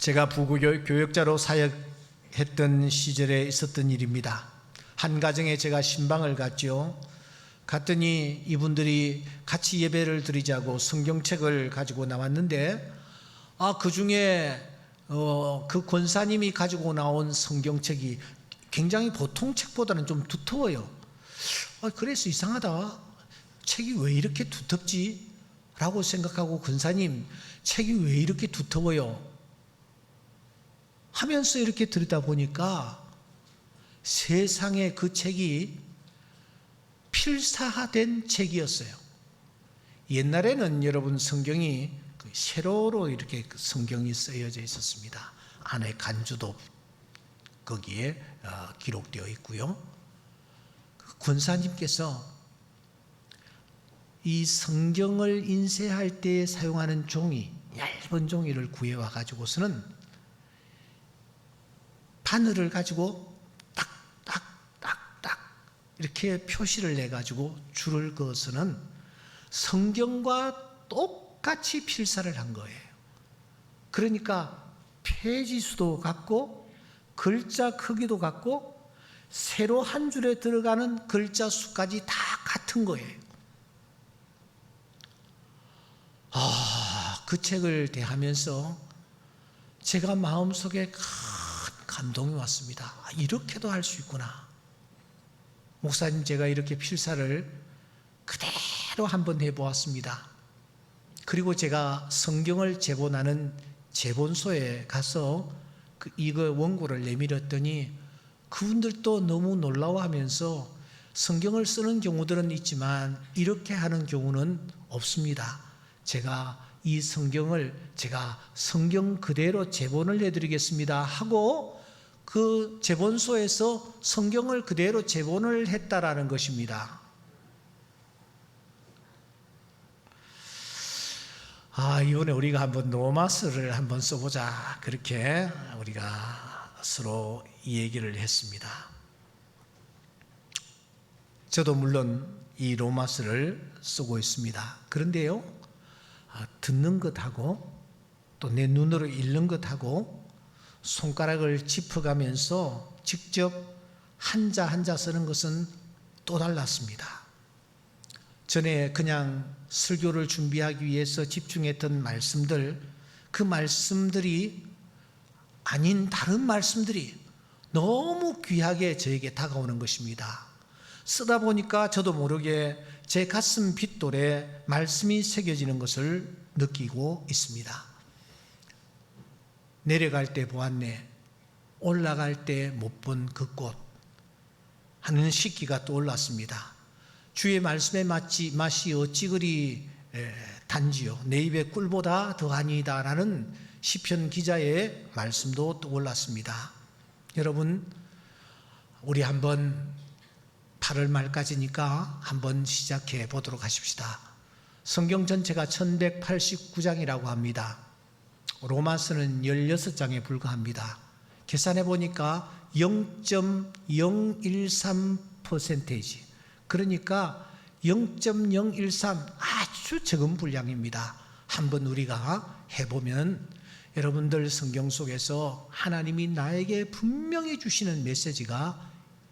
제가 부교역자로 사역했던 시절에 있었던 일입니다. 한 가정에 제가 신방을 갔죠. 갔더니 이분들이 같이 예배를 드리자고 성경책을 가지고 나왔는데 그 중에 그 권사님이 가지고 나온 성경책이 굉장히 보통 책보다는 좀 두터워요. 그래서 이상하다. 책이 왜 이렇게 두텁지? 라고 생각하고 권사님, 책이 왜 이렇게 두터워요? 하면서 이렇게 들여다보니까 세상에 그 책이 필사화된 책이었어요. 옛날에는 여러분 성경이 세로로 이렇게 성경이 쓰여져 있었습니다. 안에 간주도 거기에 기록되어 있고요. 권사님께서 이 성경을 인쇄할 때 사용하는 종이, 얇은 종이를 구해와 가지고서는 바늘을 가지고 딱딱딱딱 이렇게 표시를 내 가지고 줄을 그어서는 성경과 똑같이 필사를 한 거예요. 그러니까 페이지 수도 같고 글자 크기도 같고 세로 한 줄에 들어가는 글자 수까지 다 같은 거예요. 그 책을 대하면서 제가 마음속에 큰 감동이 왔습니다. 이렇게도 할 수 있구나. 목사님, 제가 이렇게 필사를 그대로 한번 해보았습니다. 그리고 제가 성경을 제본하는 제본소에 가서 이거 원고를 내밀었더니 그분들도 너무 놀라워하면서 성경을 쓰는 경우들은 있지만 이렇게 하는 경우는 없습니다. 제가 이 성경을 성경 그대로 제본을 내드리겠습니다 하고 그 제본소에서 성경을 그대로 제본을 했다라는 것입니다. 이번에 우리가 한번 로마서를 한번 써보자, 그렇게 우리가 서로 이 얘기를 했습니다. 저도 물론 이 로마서를 쓰고 있습니다. 그런데요, 듣는 것하고 또 내 눈으로 읽는 것하고 손가락을 짚어가면서 직접 한자 한자 쓰는 것은 또 달랐습니다. 전에 그냥 설교를 준비하기 위해서 집중했던 말씀들, 그 말씀들이 아닌 다른 말씀들이 너무 귀하게 저에게 다가오는 것입니다. 쓰다 보니까 저도 모르게 제 가슴 빗돌에 말씀이 새겨지는 것을 느끼고 있습니다. 내려갈 때 보았네, 올라갈 때 못 본 그 꽃 하는 시기가 떠올랐습니다. 주의 말씀의 맛이 어찌 그리 단지요, 내 입에 꿀보다 더하니이다 라는 시편 기자의 말씀도 떠올랐습니다. 여러분, 우리 한번 8월 말까지니까 한번 시작해 보도록 하십시다. 성경 전체가 1189장이라고 합니다. 로마서는 16장에 불과합니다. 계산해 보니까 0.013%, 그러니까 0.013, 아주 적은 분량입니다. 한번 우리가 해보면 여러분들 성경 속에서 하나님이 나에게 분명히 주시는 메시지가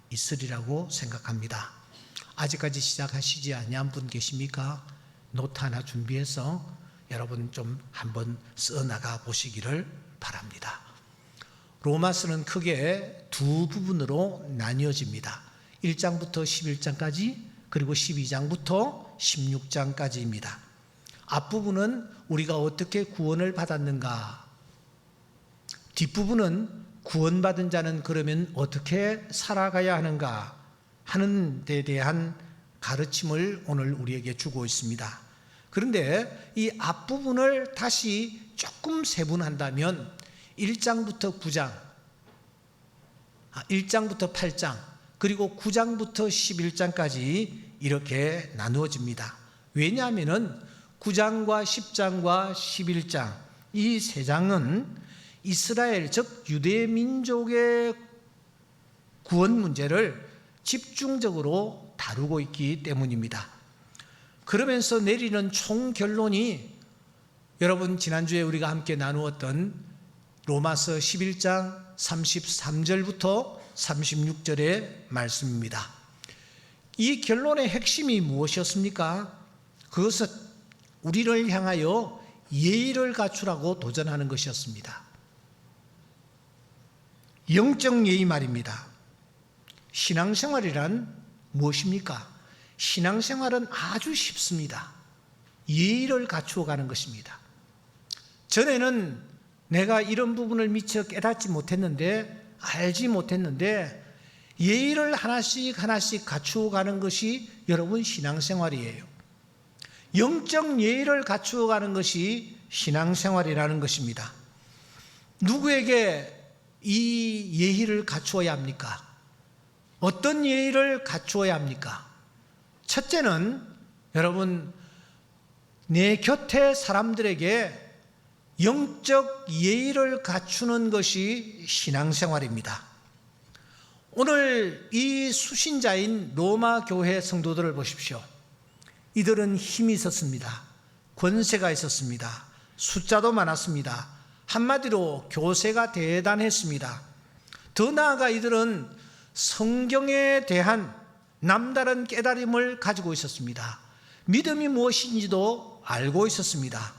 있으리라고 생각합니다. 아직까지 시작하시지 아니한 분 계십니까? 노트 하나 준비해서 여러분 좀 한번 써나가 보시기를 바랍니다. 로마서는 크게 두 부분으로 나뉘어집니다. 1장부터 11장까지, 그리고 12장부터 16장까지입니다. 앞부분은 우리가 어떻게 구원을 받았는가, 뒷부분은 구원받은 자는 그러면 어떻게 살아가야 하는가 하는 데 대한 가르침을 오늘 우리에게 주고 있습니다. 그런데 이 앞부분을 다시 조금 세분한다면 1장부터 9장, 1장부터 8장, 그리고 9장부터 11장까지 이렇게 나누어집니다. 왜냐하면 9장과 10장과 11장 이 세 장은 이스라엘, 즉 유대 민족의 구원 문제를 집중적으로 다루고 있기 때문입니다. 그러면서 내리는 총 결론이 여러분 지난주에 우리가 함께 나누었던 로마서 11장 33절부터 36절의 말씀입니다. 이 결론의 핵심이 무엇이었습니까? 그것은 우리를 향하여 예의를 갖추라고 도전하는 것이었습니다. 영적 예의 말입니다. 신앙생활이란 무엇입니까? 신앙생활은 아주 쉽습니다. 예의를 갖추어 가는 것입니다. 전에는 내가 이런 부분을 미처 깨닫지 못했는데, 알지 못했는데 예의를 하나씩 하나씩 갖추어 가는 것이 여러분 신앙생활이에요. 영적 예의를 갖추어 가는 것이 신앙생활이라는 것입니다. 누구에게 이 예의를 갖추어야 합니까? 어떤 예의를 갖추어야 합니까? 첫째는 여러분, 내 곁에 사람들에게 영적 예의를 갖추는 것이 신앙생활입니다. 오늘 이 수신자인 로마 교회 성도들을 보십시오. 이들은 힘이 있었습니다. 권세가 있었습니다. 숫자도 많았습니다. 한마디로 교세가 대단했습니다. 더 나아가 이들은 성경에 대한 남다른 깨달음을 가지고 있었습니다. 믿음이 무엇인지도 알고 있었습니다.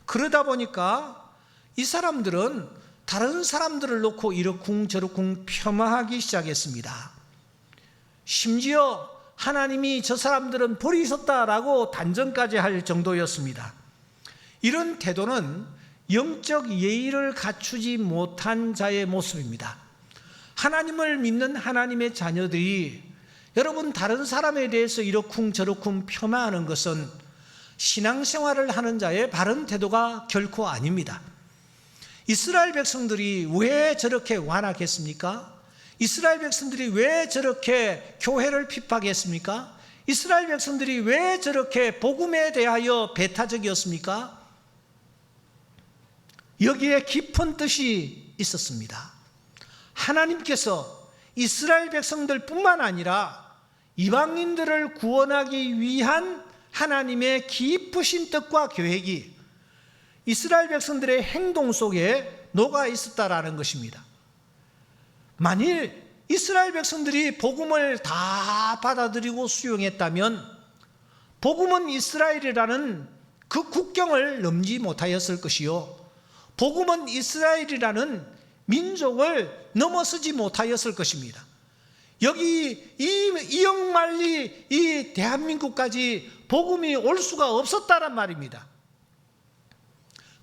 그러다 보니까 이 사람들은 다른 사람들을 놓고 이러쿵저러쿵 폄하하기 시작했습니다. 심지어 하나님이 저 사람들은 벌이 있었다라고 단정까지 할 정도였습니다. 이런 태도는 영적 예의를 갖추지 못한 자의 모습입니다. 하나님을 믿는 하나님의 자녀들이 여러분 다른 사람에 대해서 이러쿵저러쿵 폄하하는 것은 신앙생활을 하는 자의 바른 태도가 결코 아닙니다. 이스라엘 백성들이 왜 저렇게 완악했습니까? 이스라엘 백성들이 왜 저렇게 교회를 핍박했습니까? 이스라엘 백성들이 왜 저렇게 복음에 대하여 배타적이었습니까? 여기에 깊은 뜻이 있었습니다. 하나님께서 이스라엘 백성들뿐만 아니라 이방인들을 구원하기 위한 하나님의 깊으신 뜻과 계획이 이스라엘 백성들의 행동 속에 녹아 있었다라는 것입니다. 만일 이스라엘 백성들이 복음을 다 받아들이고 수용했다면 복음은 이스라엘이라는 그 국경을 넘지 못하였을 것이요, 복음은 이스라엘이라는 민족을 넘어서지 못하였을 것입니다. 여기 이 영만리 이 대한민국까지 복음이 올 수가 없었다란 말입니다.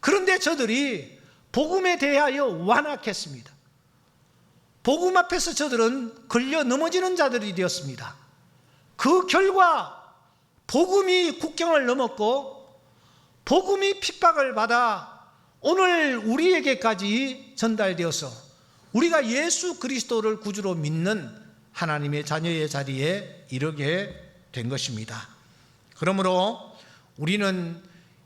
그런데 저들이 복음에 대하여 완악했습니다. 복음 앞에서 저들은 걸려 넘어지는 자들이 되었습니다. 그 결과 복음이 국경을 넘었고 복음이 핍박을 받아 오늘 우리에게까지 전달되어서 우리가 예수 그리스도를 구주로 믿는 하나님의 자녀의 자리에 이르게 된 것입니다. 그러므로 우리는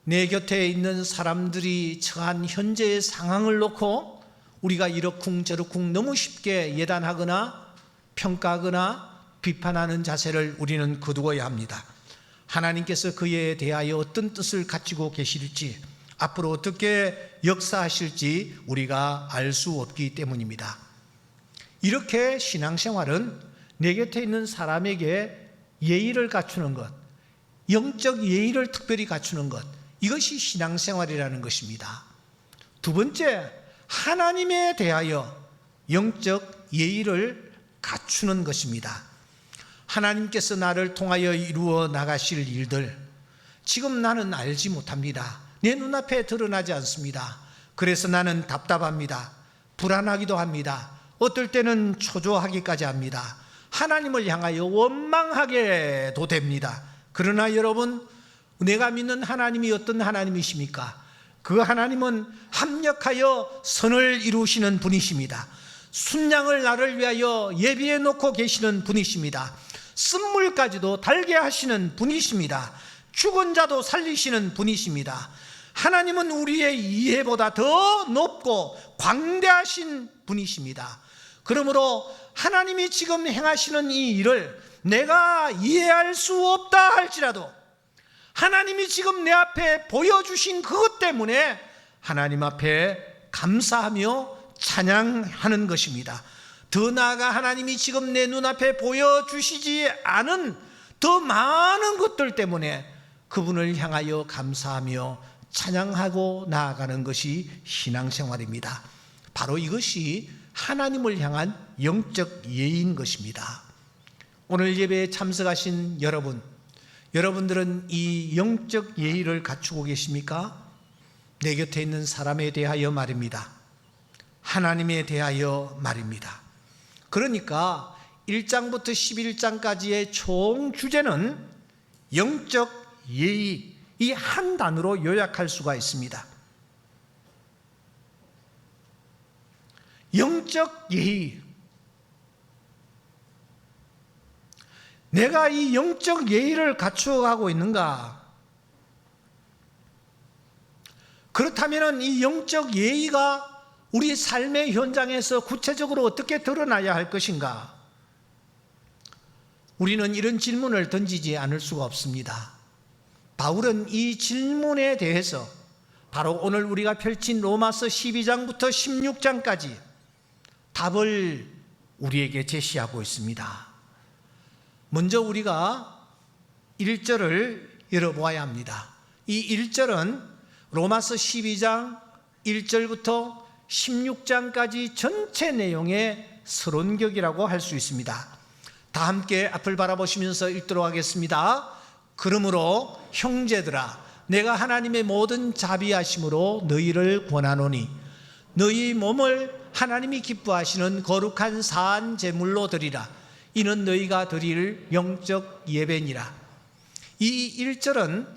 내 곁에 있는 사람들이 처한 현재의 상황을 놓고 우리가 이러쿵저러쿵 너무 쉽게 예단하거나 평가하거나 비판하는 자세를 우리는 거두어야 합니다. 하나님께서 그에 대하여 어떤 뜻을 가지고 계실지, 앞으로 어떻게 역사하실지 우리가 알 수 없기 때문입니다. 이렇게 신앙생활은 내 곁에 있는 사람에게 예의를 갖추는 것, 영적 예의를 특별히 갖추는 것, 이것이 신앙생활이라는 것입니다. 두 번째, 하나님에 대하여 영적 예의를 갖추는 것입니다. 하나님께서 나를 통하여 이루어 나가실 일들, 지금 나는 알지 못합니다. 내 눈앞에 드러나지 않습니다. 그래서 나는 답답합니다. 불안하기도 합니다. 어떨 때는 초조하기까지 합니다. 하나님을 향하여 원망하게도 됩니다. 그러나 여러분, 내가 믿는 하나님이 어떤 하나님이십니까? 그 하나님은 합력하여 선을 이루시는 분이십니다. 순양을 나를 위하여 예비해 놓고 계시는 분이십니다. 쓴물까지도 달게 하시는 분이십니다. 죽은 자도 살리시는 분이십니다. 하나님은 우리의 이해보다 더 높고 광대하신 분이십니다. 그러므로 하나님이 지금 행하시는 이 일을 내가 이해할 수 없다 할지라도 하나님이 지금 내 앞에 보여주신 그것 때문에 하나님 앞에 감사하며 찬양하는 것입니다. 더 나아가 하나님이 지금 내 눈앞에 보여주시지 않은 더 많은 것들 때문에 그분을 향하여 감사하며 찬양하고 나아가는 것이 신앙생활입니다. 바로 이것이 하나님을 향한 영적 예의인 것입니다. 오늘 예배에 참석하신 여러분들은 이 영적 예의를 갖추고 계십니까? 내 곁에 있는 사람에 대하여 말입니다. 하나님에 대하여 말입니다. 그러니까 1장부터 11장까지의 총 주제는 영적 예의, 이 한 단어로 요약할 수가 있습니다. 영적 예의. 내가 이 영적 예의를 갖추어가고 있는가? 그렇다면 이 영적 예의가 우리 삶의 현장에서 구체적으로 어떻게 드러나야 할 것인가? 우리는 이런 질문을 던지지 않을 수가 없습니다. 바울은 이 질문에 대해서 바로 오늘 우리가 펼친 로마서 12장부터 16장까지 답을 우리에게 제시하고 있습니다. 먼저 우리가 1절을 열어보아야 합니다. 이 1절은 로마서 12장 1절부터 16장까지 전체 내용의 서론격이라고 할 수 있습니다. 다 함께 앞을 바라보시면서 읽도록 하겠습니다. 그러므로 형제들아, 내가 하나님의 모든 자비하심으로 너희를 권하노니 너희 몸을 하나님이 기뻐하시는 거룩한 산 제물로 드리라. 이는 너희가 드릴 영적 예배니라. 이 1절은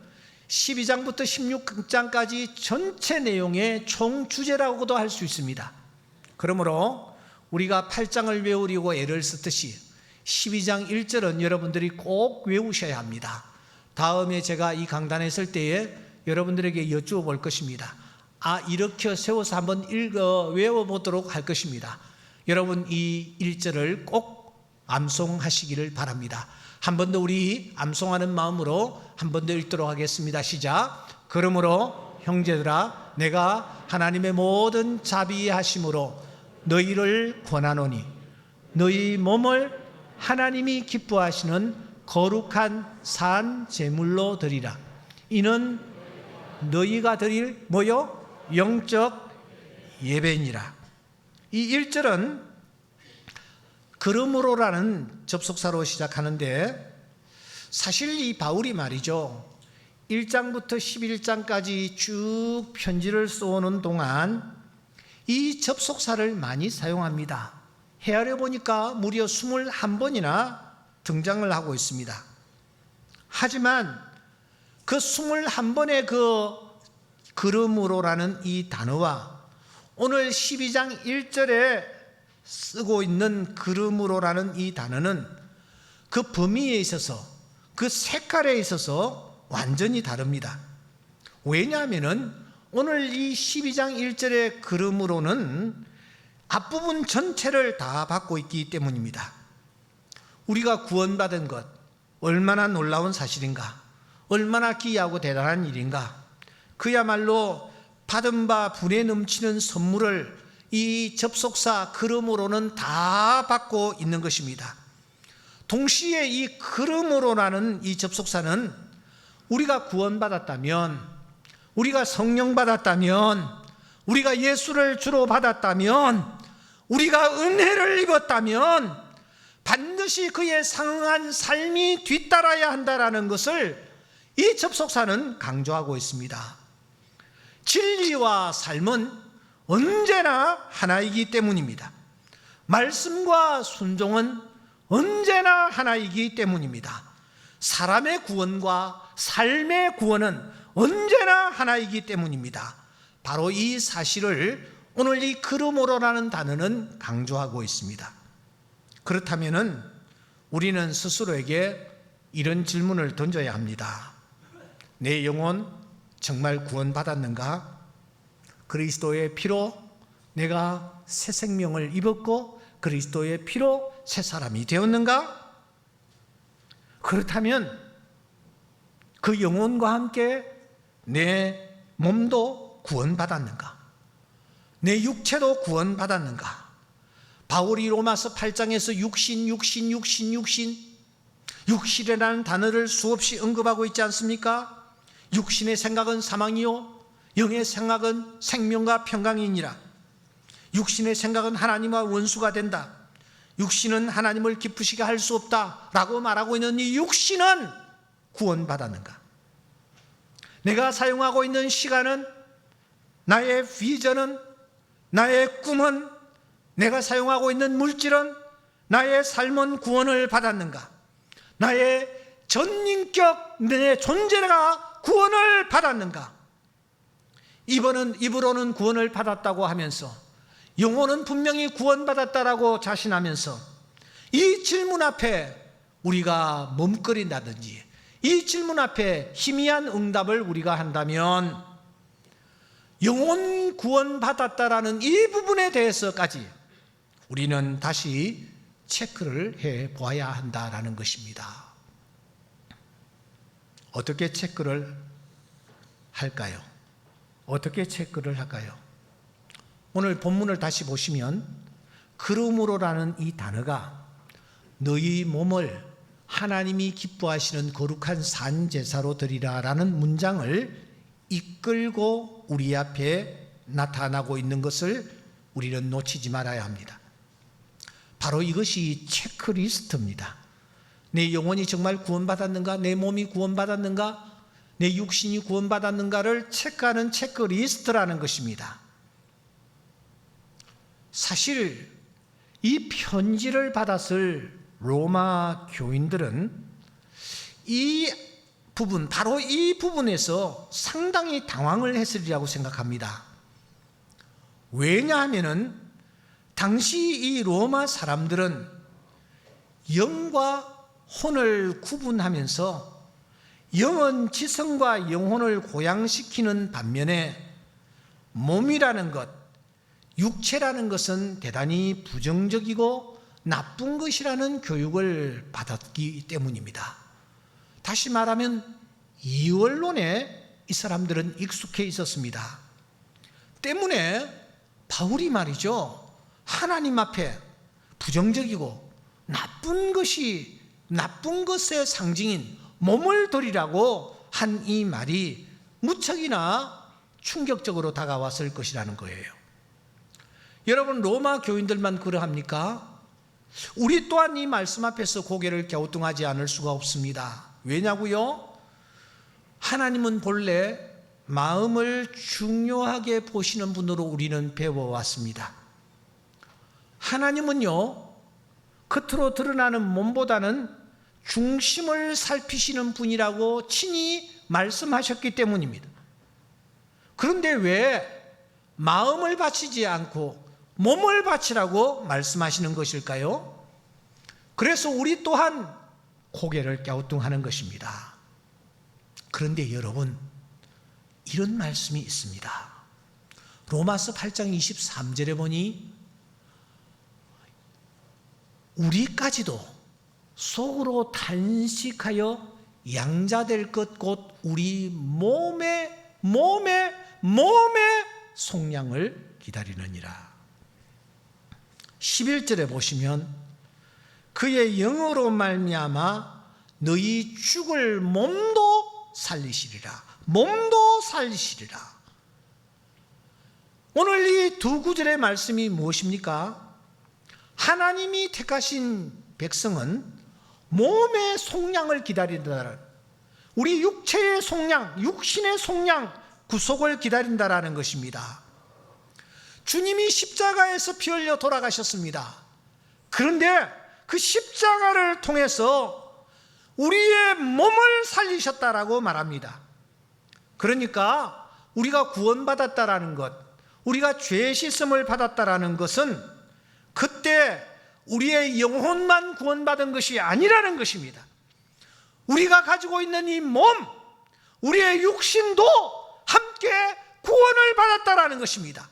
12장부터 16장까지 전체 내용의 총주제라고도 할 수 있습니다. 그러므로 우리가 8장을 외우려고 애를 쓰듯이 12장 1절은 여러분들이 꼭 외우셔야 합니다. 다음에 제가 이 강단에 설 때에 여러분들에게 여쭈어 볼 것입니다. 이렇게 세워서 한번 외워보도록 할 것입니다. 여러분 이 1절을 꼭 암송하시기를 바랍니다. 한 번 더 우리 암송하는 마음으로 한 번 더 읽도록 하겠습니다. 시작. 그러므로 형제들아, 내가 하나님의 모든 자비하심으로 너희를 권하노니 너희 몸을 하나님이 기뻐하시는 거룩한 산 제물로 드리라. 이는 너희가 드릴 영적 예배니라. 이 1절은 그러므로라는 접속사로 시작하는데, 사실 이 바울이 말이죠, 1장부터 11장까지 쭉 편지를 써오는 동안 이 접속사를 많이 사용합니다. 헤아려 보니까 무려 21번이나 등장을 하고 있습니다. 하지만 그 21번의 그러므로라는 이 단어와 오늘 12장 1절에 쓰고 있는 그러므로라는 이 단어는 그 범위에 있어서, 그 색깔에 있어서 완전히 다릅니다. 왜냐하면 오늘 이 12장 1절의 그러므로는 앞부분 전체를 다 받고 있기 때문입니다. 우리가 구원받은 것, 얼마나 놀라운 사실인가, 얼마나 귀하고 대단한 일인가. 그야말로 받은 바 분에 넘치는 선물을 이 접속사 그러므로는 다 받고 있는 것입니다. 동시에 이 그러므로라는 이 접속사는 우리가 구원받았다면, 우리가 성령 받았다면, 우리가 예수를 주로 받았다면, 우리가 은혜를 입었다면 반드시 그에 상응한 삶이 뒤따라야 한다는 것을 이 접속사는 강조하고 있습니다. 진리와 삶은 언제나 하나이기 때문입니다. 말씀과 순종은 언제나 하나이기 때문입니다. 사람의 구원과 삶의 구원은 언제나 하나이기 때문입니다. 바로 이 사실을 오늘 이 그러므로라는 단어는 강조하고 있습니다. 그렇다면 우리는 스스로에게 이런 질문을 던져야 합니다. 내 영혼 정말 구원받았는가? 그리스도의 피로 내가 새 생명을 입었고 그리스도의 피로 새 사람이 되었는가? 그렇다면 그 영혼과 함께 내 몸도 구원받았는가? 내 육체도 구원받았는가? 바울이 로마서 8장에서 육신이라는 단어를 수없이 언급하고 있지 않습니까? 육신의 생각은 사망이요 영의 생각은 생명과 평강이니라. 육신의 생각은 하나님과 원수가 된다. 육신은 하나님을 기쁘시게 할 수 없다 라고 말하고 있는 이 육신은 구원받았는가? 내가 사용하고 있는 시간은, 나의 비전은, 나의 꿈은, 내가 사용하고 있는 물질은, 나의 삶은 구원을 받았는가? 나의 전인격, 내 존재가 구원을 받았는가? 입으로는 구원을 받았다고 하면서, 영혼은 분명히 구원받았다라고 자신하면서 이 질문 앞에 우리가 머뭇거린다든지 이 질문 앞에 희미한 응답을 우리가 한다면 영혼 구원받았다라는 이 부분에 대해서까지 우리는 다시 체크를 해 보아야 한다라는 것입니다. 어떻게 체크를 할까요? 어떻게 체크를 할까요? 오늘 본문을 다시 보시면 그러므로라는 이 단어가 너희 몸을 하나님이 기뻐하시는 거룩한 산제사로 드리라라는 문장을 이끌고 우리 앞에 나타나고 있는 것을 우리는 놓치지 말아야 합니다. 바로 이것이 체크리스트입니다. 내 영혼이 정말 구원받았는가? 내 몸이 구원받았는가? 내 육신이 구원받았는가를 체크하는 체크리스트라는 것입니다. 사실 이 편지를 받았을 로마 교인들은 이 부분, 바로 이 부분에서 상당히 당황을 했으리라고 생각합니다. 왜냐하면 당시 이 로마 사람들은 영과 혼을 구분하면서 영은 지성과 영혼을 고양시키는 반면에 몸이라는 것, 육체라는 것은 대단히 부정적이고 나쁜 것이라는 교육을 받았기 때문입니다. 다시 말하면 이원론에 이 사람들은 익숙해 있었습니다. 때문에 바울이 말이죠, 하나님 앞에 부정적이고 나쁜 것의 상징인 몸을 드리라고 한 이 말이 무척이나 충격적으로 다가왔을 것이라는 거예요. 여러분, 로마 교인들만 그러합니까? 우리 또한 이 말씀 앞에서 고개를 갸우뚱하지 않을 수가 없습니다. 왜냐고요? 하나님은 본래 마음을 중요하게 보시는 분으로 우리는 배워왔습니다. 하나님은요, 겉으로 드러나는 몸보다는 중심을 살피시는 분이라고 친히 말씀하셨기 때문입니다. 그런데 왜 마음을 바치지 않고 몸을 바치라고 말씀하시는 것일까요? 그래서 우리 또한 고개를 갸우뚱하는 것입니다. 그런데 여러분, 이런 말씀이 있습니다. 로마서 8장 23절에 보니 우리까지도 속으로 탄식하여 양자될 것 곧 우리 몸의 속량을 기다리느니라. 11절에 보시면 그의 영으로 말미암아 너희 죽을 몸도 살리시리라. 오늘 이 두 구절의 말씀이 무엇입니까? 하나님이 택하신 백성은 몸의 속량을 기다린다. 우리 육체의 속량, 육신의 속량, 구속을 기다린다라는 것입니다. 주님이 십자가에서 피 흘려 돌아가셨습니다. 그런데 그 십자가를 통해서 우리의 몸을 살리셨다라고 말합니다. 그러니까 우리가 구원받았다라는 것, 우리가 죄 씻음을 받았다라는 것은 그때 우리의 영혼만 구원받은 것이 아니라는 것입니다. 우리가 가지고 있는 이 몸, 우리의 육신도 함께 구원을 받았다라는 것입니다.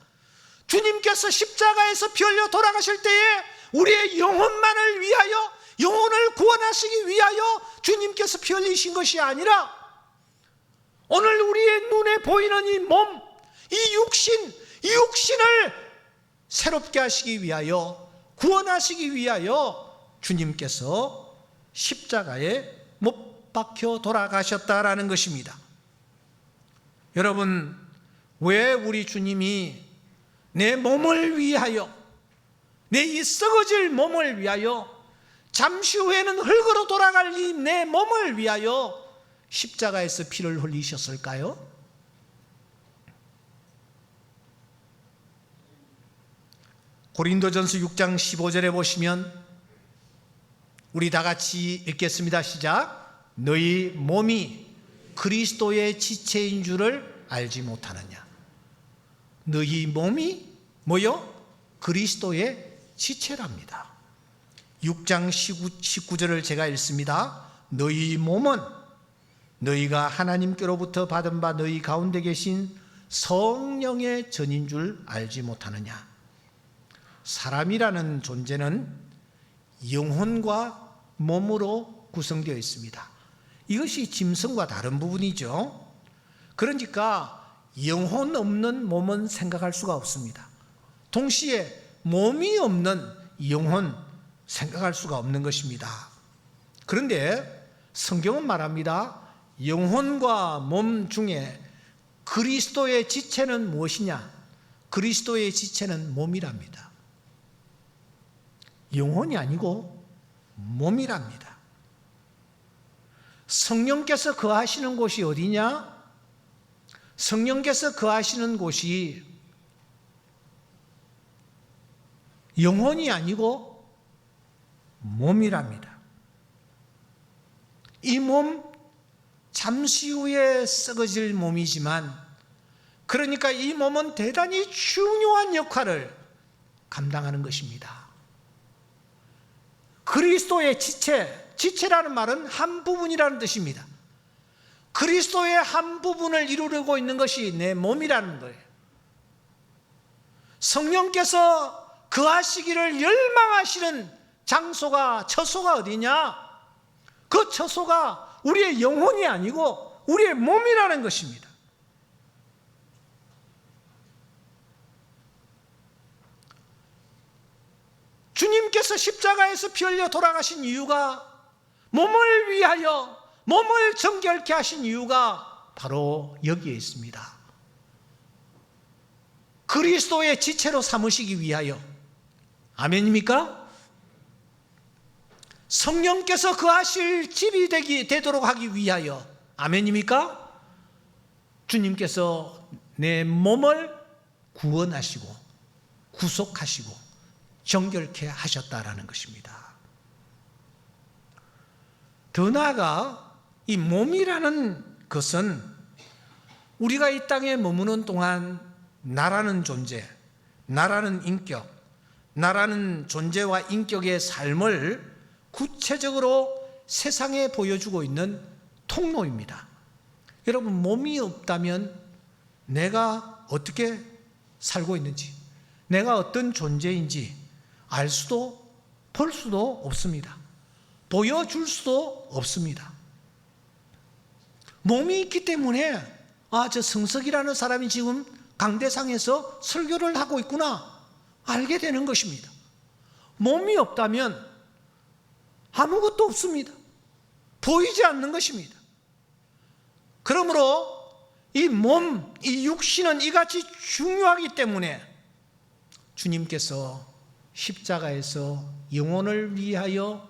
주님께서 십자가에서 피 흘려 돌아가실 때에 우리의 영혼만을 위하여, 영혼을 구원하시기 위하여 주님께서 피 흘리신 것이 아니라 오늘 우리의 눈에 보이는 이 몸, 이 육신을 새롭게 하시기 위하여, 구원하시기 위하여 주님께서 십자가에 못 박혀 돌아가셨다라는 것입니다. 여러분, 왜 우리 주님이 내 몸을 위하여, 내 이 썩어질 몸을 위하여, 잠시 후에는 흙으로 돌아갈 이 내 몸을 위하여 십자가에서 피를 흘리셨을까요? 고린도전서 6장 15절에 보시면, 우리 다 같이 읽겠습니다. 시작. 너희 몸이 그리스도의 지체인 줄을 알지 못하느냐. 너희 몸이 뭐요? 그리스도의 지체랍니다. 6장 19절을 제가 읽습니다. 너희 몸은 너희가 하나님께로부터 받은 바 너희 가운데 계신 성령의 전인 줄 알지 못하느냐. 사람이라는 존재는 영혼과 몸으로 구성되어 있습니다. 이것이 짐승과 다른 부분이죠. 그러니까 영혼 없는 몸은 생각할 수가 없습니다. 동시에 몸이 없는 영혼 생각할 수가 없는 것입니다. 그런데 성경은 말합니다. 영혼과 몸 중에 그리스도의 지체는 무엇이냐? 그리스도의 지체는 몸이랍니다. 영혼이 아니고 몸이랍니다. 성령께서 거하시는 곳이 어디냐? 성령께서 거하시는 곳이 영혼이 아니고 몸이랍니다. 이 몸 잠시 후에 썩어질 몸이지만, 그러니까 이 몸은 대단히 중요한 역할을 감당하는 것입니다. 그리스도의 지체라는 말은 한 부분이라는 뜻입니다. 그리스도의 한 부분을 이루려고 있는 것이 내 몸이라는 거예요. 성령께서 거하시기를 열망하시는 장소가, 처소가 어디냐? 그 처소가 우리의 영혼이 아니고 우리의 몸이라는 것입니다. 주님께서 십자가에서 피 흘려 돌아가신 이유가, 몸을 위하여, 몸을 정결케 하신 이유가 바로 여기에 있습니다. 그리스도의 지체로 삼으시기 위하여. 아멘입니까? 성령께서 거하실 집이 되도록 하기 위하여. 아멘입니까? 주님께서 내 몸을 구원하시고 구속하시고 정결케 하셨다라는 것입니다. 더 나아가 이 몸이라는 것은 우리가 이 땅에 머무는 동안 나라는 존재, 나라는 인격, 나라는 존재와 인격의 삶을 구체적으로 세상에 보여주고 있는 통로입니다. 여러분, 몸이 없다면 내가 어떻게 살고 있는지, 내가 어떤 존재인지 알 수도 볼 수도 없습니다. 보여줄 수도 없습니다. 몸이 있기 때문에 저 성석이라는 사람이 지금 강대상에서 설교를 하고 있구나 알게 되는 것입니다. 몸이 없다면 아무것도 없습니다. 보이지 않는 것입니다. 그러므로 이 몸, 이 육신은 이같이 중요하기 때문에 주님께서 십자가에서 영혼을 위하여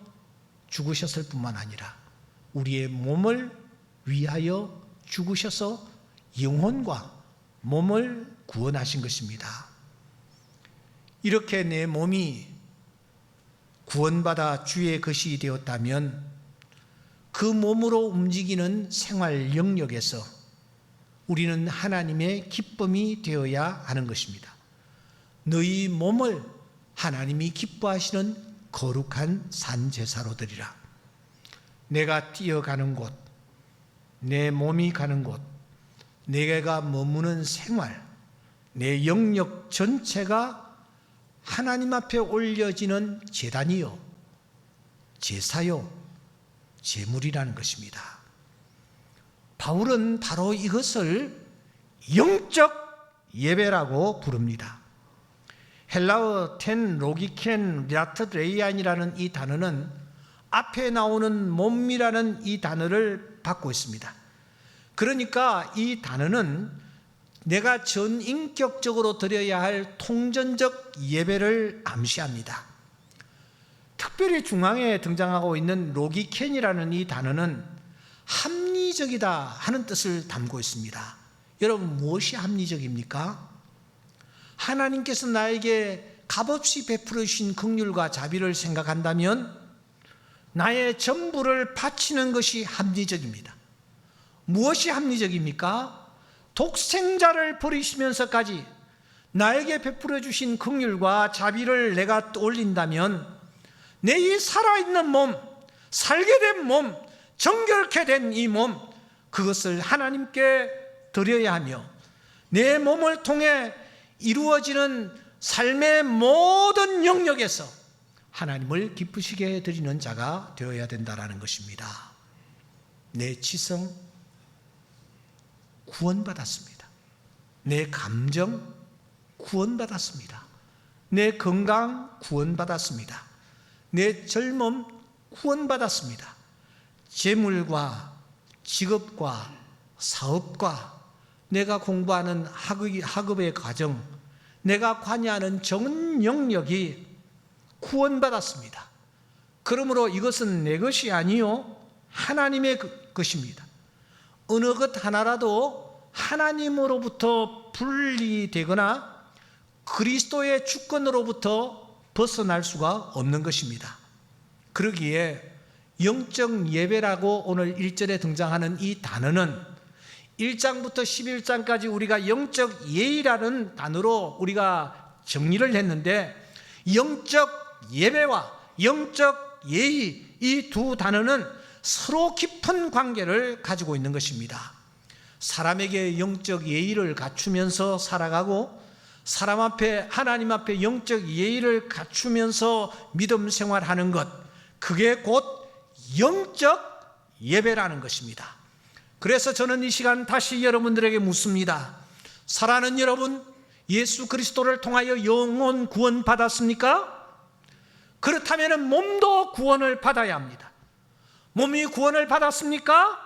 죽으셨을 뿐만 아니라 우리의 몸을 위하여 죽으셔서 영혼과 몸을 구원하신 것입니다. 이렇게 내 몸이 구원받아 주의 것이 되었다면 그 몸으로 움직이는 생활 영역에서 우리는 하나님의 기쁨이 되어야 하는 것입니다. 너희 몸을 하나님이 기뻐하시는 거룩한 산제사로 드리라. 내가 뛰어가는 곳, 내 몸이 가는 곳, 내가 머무는 생활, 내 영역 전체가 하나님 앞에 올려지는 제단이요, 제사요, 제물이라는 것입니다. 바울은 바로 이것을 영적 예배라고 부릅니다. 헬라어 텐 로기켄 라트레이안이라는 이 단어는 앞에 나오는 몸이라는 이 단어를 받고 있습니다. 그러니까 이 단어는 내가 전인격적으로 드려야 할 통전적 예배를 암시합니다. 특별히 중앙에 등장하고 있는 로기켄이라는 이 단어는 합리적이다 하는 뜻을 담고 있습니다. 여러분, 무엇이 합리적입니까? 하나님께서 나에게 값없이 베풀어 주신 긍휼과 자비를 생각한다면 나의 전부를 바치는 것이 합리적입니다. 무엇이 합리적입니까? 독생자를 버리시면서까지 나에게 베풀어 주신 긍휼과 자비를 내가 떠올린다면 내 이 살아있는 몸, 살게 된 몸, 정결케 된 이 몸, 그것을 하나님께 드려야 하며 내 몸을 통해 이루어지는 삶의 모든 영역에서 하나님을 기쁘시게 드리는 자가 되어야 된다는 것입니다. 내 지성 구원받았습니다. 내 감정 구원받았습니다. 내 건강 구원받았습니다. 내 젊음 구원받았습니다. 재물과 직업과 사업과 내가 공부하는 학업의 과정, 내가 관여하는 전 영역이 구원받았습니다. 그러므로 이것은 내 것이 아니요 하나님의 것입니다. 어느 것 하나라도 하나님으로부터 분리되거나 그리스도의 주권으로부터 벗어날 수가 없는 것입니다. 그러기에 영적 예배라고 오늘 1절에 등장하는 이 단어는 1장부터 11장까지 우리가 영적 예의라는 단어로 우리가 정리를 했는데, 영적 예배와 영적 예의, 이 두 단어는 서로 깊은 관계를 가지고 있는 것입니다. 사람에게 영적 예의를 갖추면서 살아가고 사람 앞에, 하나님 앞에 영적 예의를 갖추면서 믿음 생활하는 것, 그게 곧 영적 예배라는 것입니다. 그래서 저는 이 시간 다시 여러분들에게 묻습니다. 사랑하는 여러분, 예수 그리스도를 통하여 영혼 구원 받았습니까? 그렇다면 몸도 구원을 받아야 합니다. 몸이 구원을 받았습니까?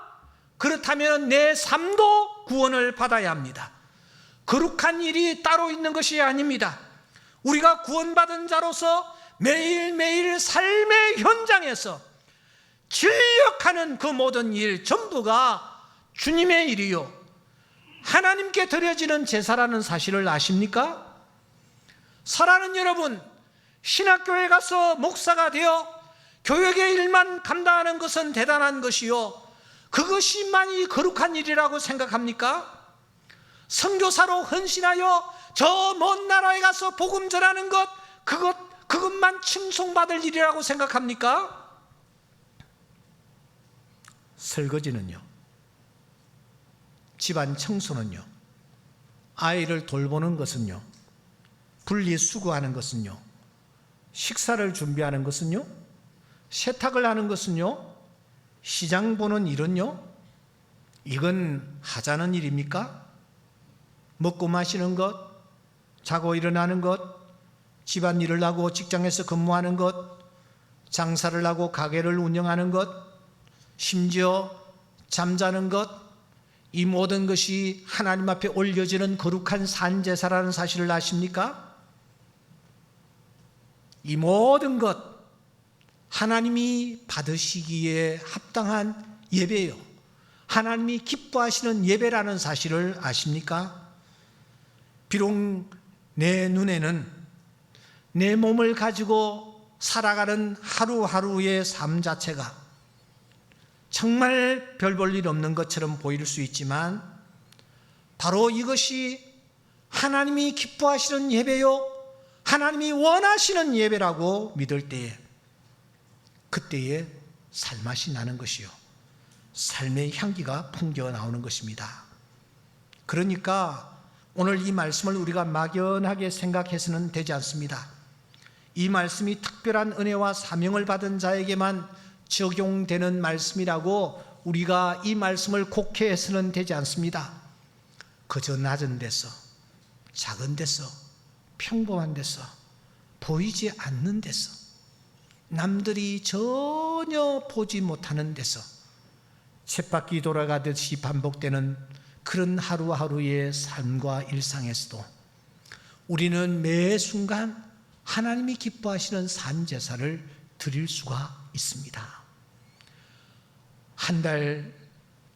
그렇다면 내 삶도 구원을 받아야 합니다. 거룩한 일이 따로 있는 것이 아닙니다. 우리가 구원받은 자로서 매일매일 삶의 현장에서 진력하는 그 모든 일 전부가 주님의 일이요 하나님께 드려지는 제사라는 사실을 아십니까? 사랑하는 여러분, 신학교에 가서 목사가 되어 교육의 일만 감당하는 것은 대단한 것이요, 그것이만이 거룩한 일이라고 생각합니까? 선교사로 헌신하여 저 먼 나라에 가서 복음 전하는 것, 그것만 칭송받을 일이라고 생각합니까? 설거지는요, 집안 청소는요, 아이를 돌보는 것은요, 분리수거하는 것은요, 식사를 준비하는 것은요, 세탁을 하는 것은요, 시장 보는 일은요, 이건 하자는 일입니까? 먹고 마시는 것, 자고 일어나는 것, 집안일을 하고 직장에서 근무하는 것, 장사를 하고 가게를 운영하는 것, 심지어 잠자는 것, 이 모든 것이 하나님 앞에 올려지는 거룩한 산제사라는 사실을 아십니까? 이 모든 것 하나님이 받으시기에 합당한 예배요, 하나님이 기뻐하시는 예배라는 사실을 아십니까? 비록 내 눈에는 내 몸을 가지고 살아가는 하루하루의 삶 자체가 정말 별 볼 일 없는 것처럼 보일 수 있지만, 바로 이것이 하나님이 기뻐하시는 예배요 하나님이 원하시는 예배라고 믿을 때에, 그때에 살맛이 나는 것이요, 삶의 향기가 풍겨 나오는 것입니다. 그러니까 오늘 이 말씀을 우리가 막연하게 생각해서는 되지 않습니다. 이 말씀이 특별한 은혜와 사명을 받은 자에게만 적용되는 말씀이라고 우리가 이 말씀을 곡해해서는 되지 않습니다. 그저 낮은 데서, 작은 데서, 평범한 데서 보이지 않는 데서, 남들이 전혀 보지 못하는 데서 쳇바퀴 돌아가듯이 반복되는 그런 하루하루의 삶과 일상에서도 우리는 매 순간 하나님이 기뻐하시는 산제사를 드릴 수가 있습니다. 한 달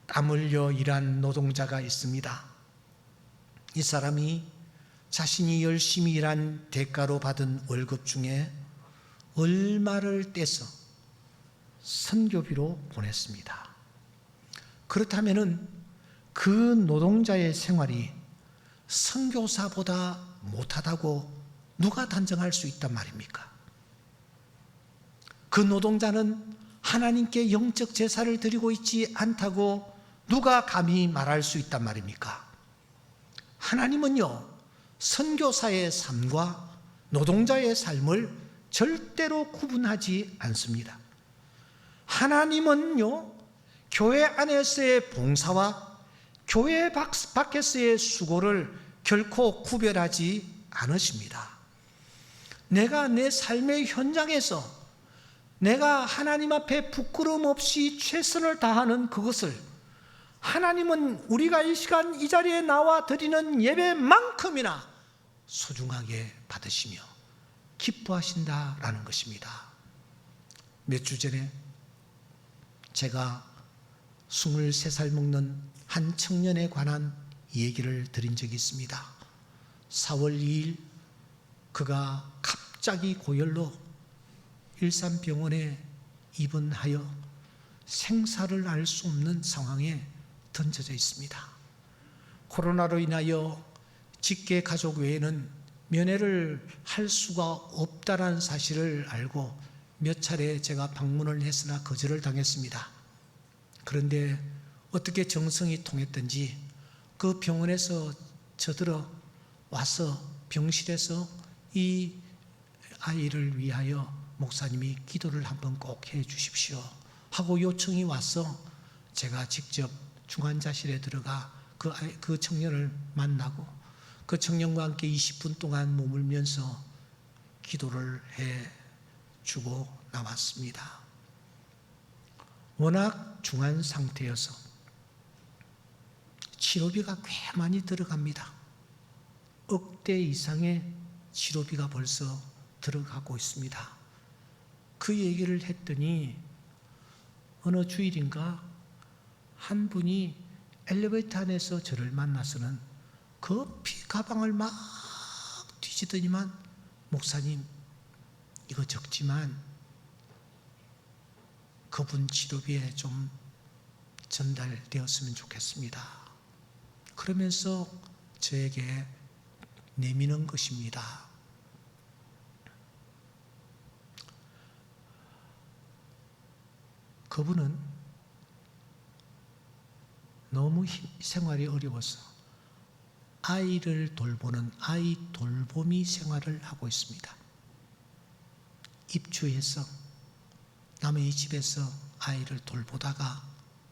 땀 흘려 일한 노동자가 있습니다. 이 사람이 자신이 열심히 일한 대가로 받은 월급 중에 얼마를 떼서 선교비로 보냈습니다. 그렇다면 그 노동자의 생활이 선교사보다 못하다고 누가 단정할 수 있단 말입니까? 그 노동자는 하나님께 영적 제사를 드리고 있지 않다고 누가 감히 말할 수 있단 말입니까? 하나님은요, 선교사의 삶과 노동자의 삶을 절대로 구분하지 않습니다. 하나님은요, 교회 안에서의 봉사와 교회 밖에서의 수고를 결코 구별하지 않으십니다. 내가 내 삶의 현장에서 내가 하나님 앞에 부끄러움 없이 최선을 다하는 그것을 하나님은 우리가 이 시간 이 자리에 나와 드리는 예배만큼이나 소중하게 받으시며 기뻐하신다라는 것입니다. 몇 주 전에 제가 23살 먹는 한 청년에 관한 얘기를 드린 적이 있습니다. 4월 2일 그가 갑자기 고열로 일산병원에 입원하여 생사를 알 수 없는 상황에 던져져 있습니다. 코로나로 인하여 직계 가족 외에는 면회를 할 수가 없다는 사실을 알고 몇 차례 제가 방문을 했으나 거절을 당했습니다. 그런데 어떻게 정성이 통했던지 그 병원에서 저들어 와서 병실에서 이 아이를 위하여 목사님이 기도를 한번 꼭 해 주십시오 하고 요청이 와서 제가 직접 중환자실에 들어가 그 청년을 만나고 그 청년과 함께 20분 동안 머물면서 기도를 해 주고 나왔습니다. 워낙 중한 상태여서 치료비가 꽤 많이 들어갑니다. 억대 이상의 치료비가 벌써 들어가고 있습니다. 그 얘기를 했더니 어느 주일인가 한 분이 엘리베이터 안에서 저를 만나서는 급히 가방을 막 뒤지더니만 목사님 이거 적지만 그분 치료비에 좀 전달되었으면 좋겠습니다. 그러면서 저에게 내미는 것입니다. 그분은 너무 생활이 어려워서 아이를 돌보는 아이 돌보미 생활을 하고 있습니다. 입주해서 남의 집에서 아이를 돌보다가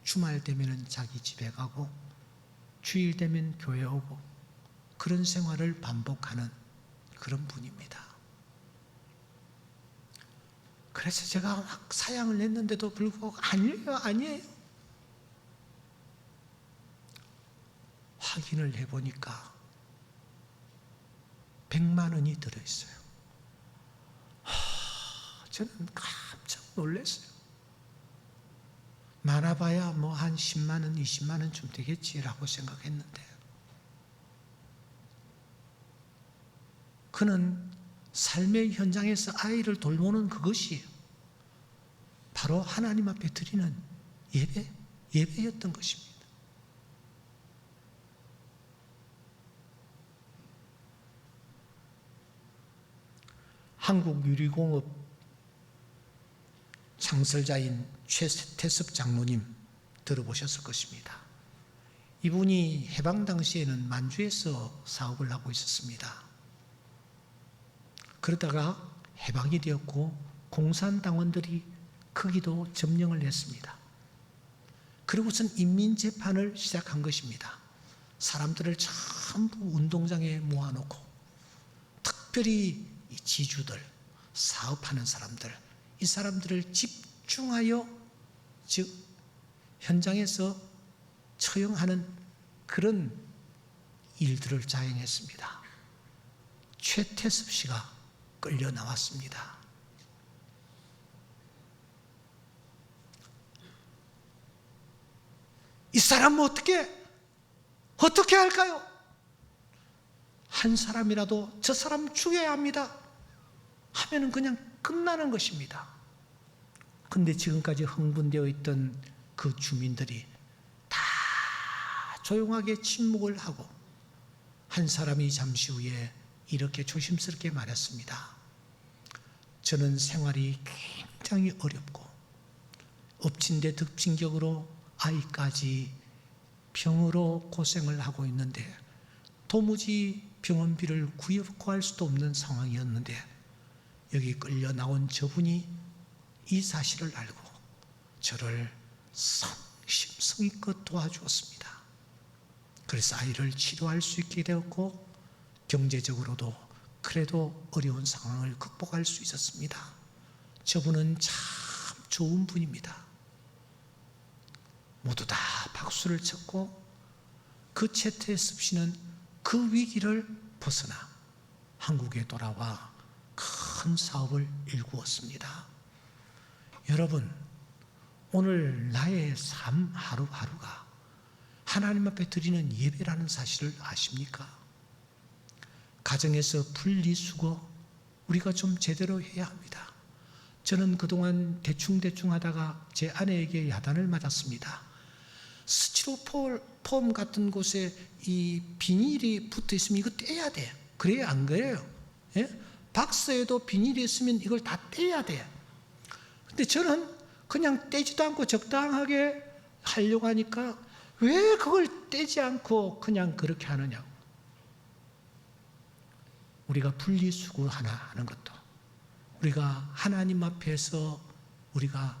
주말 되면 자기 집에 가고 주일 되면 교회 오고 그런 생활을 반복하는 그런 분입니다. 그래서 제가 막 사양을 했는데도 불구하고 아니에요. 확인을 해보니까 100만 원이 들어있어요. 저는 깜짝 놀랐어요. 많아봐야 뭐 한 10만 원, 20만 원쯤 되겠지라고 생각했는데 그는 삶의 현장에서 아이를 돌보는 그것이 바로 하나님 앞에 드리는 예배였던 것입니다. 한국유리공업 창설자인 최태섭 장로님 들어보셨을 것입니다. 이분이 해방 당시에는 만주에서 사업을 하고 있었습니다. 그러다가 해방이 되었고 공산당원들이 크기도 점령을 했습니다. 그리고선 인민재판을 시작한 것입니다. 사람들을 전부 운동장에 모아놓고 특별히 이 지주들, 사업하는 사람들, 이 사람들을 집중하여 즉 현장에서 처형하는 그런 일들을 자행했습니다. 최태섭 씨가 끌려 나왔습니다. 이 사람은 어떻게 할까요? 한 사람이라도 저 사람 죽여야 합니다 하면은 그냥 끝나는 것입니다. 근데 지금까지 흥분되어 있던 그 주민들이 다 조용하게 침묵을 하고 한 사람이 잠시 후에 이렇게 조심스럽게 말했습니다. 저는 생활이 굉장히 어렵고 엎친 데 덮친 격으로 아이까지 병으로 고생을 하고 있는데 도무지 병원비를 구할 수도 없는 상황이었는데 여기 끌려 나온 저분이 이 사실을 알고 저를 성심성의껏 도와주었습니다. 그래서 아이를 치료할 수 있게 되었고 경제적으로도 그래도 어려운 상황을 극복할 수 있었습니다. 저분은 참 좋은 분입니다. 모두 다 박수를 쳤고 그 최태섭 씨는 그 위기를 벗어나 한국에 돌아와 큰 사업을 일구었습니다. 여러분, 오늘 나의 삶 하루하루가 하나님 앞에 드리는 예배라는 사실을 아십니까? 가정에서 분리수거 우리가 좀 제대로 해야 합니다. 저는 그동안 대충 하다가 제 아내에게 야단을 맞았습니다. 스티로폼 같은 곳에 이 비닐이 붙어 있으면 이거 떼야 돼. 그래야 안 그래요? 예? 박스에도 비닐이 있으면 이걸 다 떼야 돼. 근데 저는 그냥 떼지도 않고 적당하게 하려고 하니까 왜 그걸 떼지 않고 그냥 그렇게 하느냐고. 우리가 분리수거 하나 하는 것도 우리가 하나님 앞에서 우리가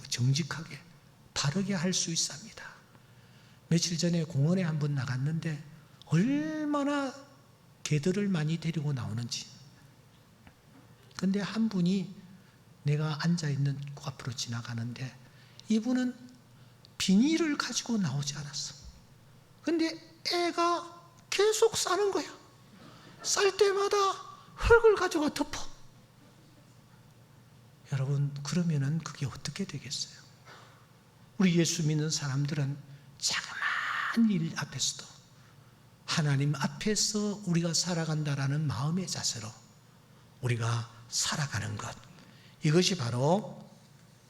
정직하게 바르게 할 수 있습니다. 며칠 전에 공원에 한번 나갔는데 얼마나 개들을 많이 데리고 나오는지. 근데 한 분이 내가 앉아있는 앞으로 지나가는데 이분은 비닐을 가지고 나오지 않았어. 근데 애가 계속 싸는 거야. 쌀 때마다 흙을 가지고 덮어. 여러분, 그러면은 그게 어떻게 되겠어요? 우리 예수 믿는 사람들은 자그마한 일 앞에서도 하나님 앞에서 우리가 살아간다라는 마음의 자세로 우리가 살아가는 것, 이것이 바로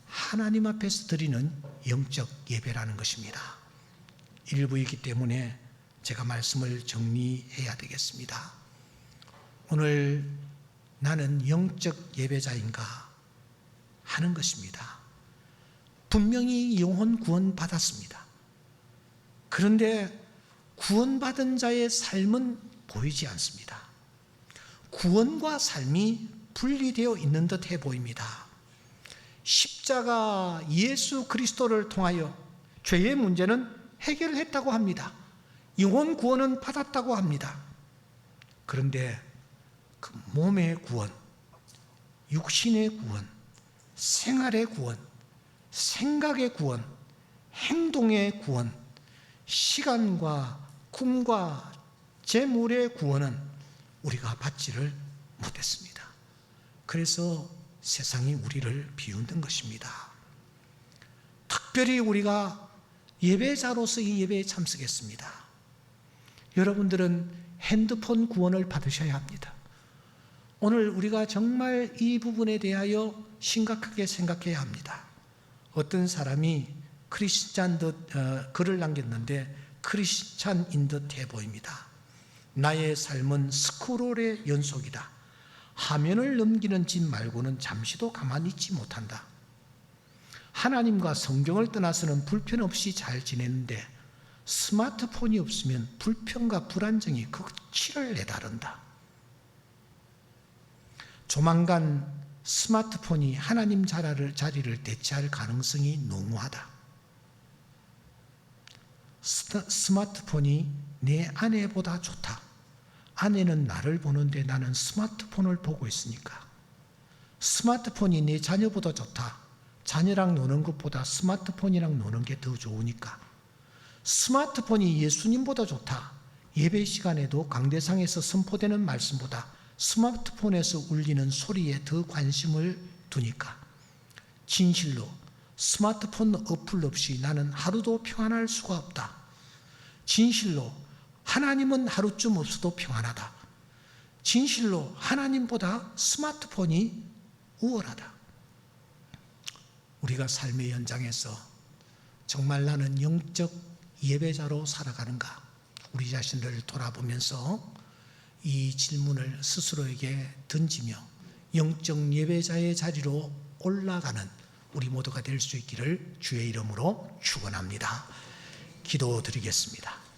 하나님 앞에서 드리는 영적 예배라는 것입니다. 일부이기 때문에 제가 말씀을 정리해야 되겠습니다. 오늘 나는 영적 예배자인가 하는 것입니다. 분명히 영혼 구원 받았습니다. 그런데 구원받은 자의 삶은 보이지 않습니다. 구원과 삶이 분리되어 있는 듯해 보입니다. 십자가 예수 그리스도를 통하여 죄의 문제는 해결했다고 합니다. 영혼 구원은 받았다고 합니다. 그런데 그 몸의 구원, 육신의 구원, 생활의 구원, 생각의 구원, 행동의 구원, 시간과 꿈과 재물의 구원은 우리가 받지를 못했습니다. 그래서 세상이 우리를 비웃는 것입니다. 특별히 우리가 예배자로서 이 예배에 참석했습니다. 여러분들은 핸드폰 구원을 받으셔야 합니다. 오늘 우리가 정말 이 부분에 대하여 심각하게 생각해야 합니다. 어떤 사람이 크리스찬 듯 글을 남겼는데 크리스찬인 듯해 보입니다. 나의 삶은 스크롤의 연속이다. 화면을 넘기는 짓 말고는 잠시도 가만히 있지 못한다. 하나님과 성경을 떠나서는 불편 없이 잘 지내는데 스마트폰이 없으면 불평과 불안정이 극치를 내다른다. 조만간 스마트폰이 하나님 자리를 대체할 가능성이 농후하다. 스마트폰이 내 아내보다 좋다. 아내는 나를 보는데 나는 스마트폰을 보고 있으니까. 스마트폰이 내 자녀보다 좋다. 자녀랑 노는 것보다 스마트폰이랑 노는 게 더 좋으니까. 스마트폰이 예수님보다 좋다. 예배 시간에도 강대상에서 선포되는 말씀보다 스마트폰에서 울리는 소리에 더 관심을 두니까. 진실로 스마트폰 어플 없이 나는 하루도 평안할 수가 없다. 진실로 하나님은 하루쯤 없어도 평안하다. 진실로 하나님보다 스마트폰이 우월하다. 우리가 삶의 현장에서 정말 나는 영적 예배자로 살아가는가? 우리 자신을 돌아보면서 이 질문을 스스로에게 던지며 영적 예배자의 자리로 올라가는 우리 모두가 될 수 있기를 주의 이름으로 축원합니다. 기도드리겠습니다.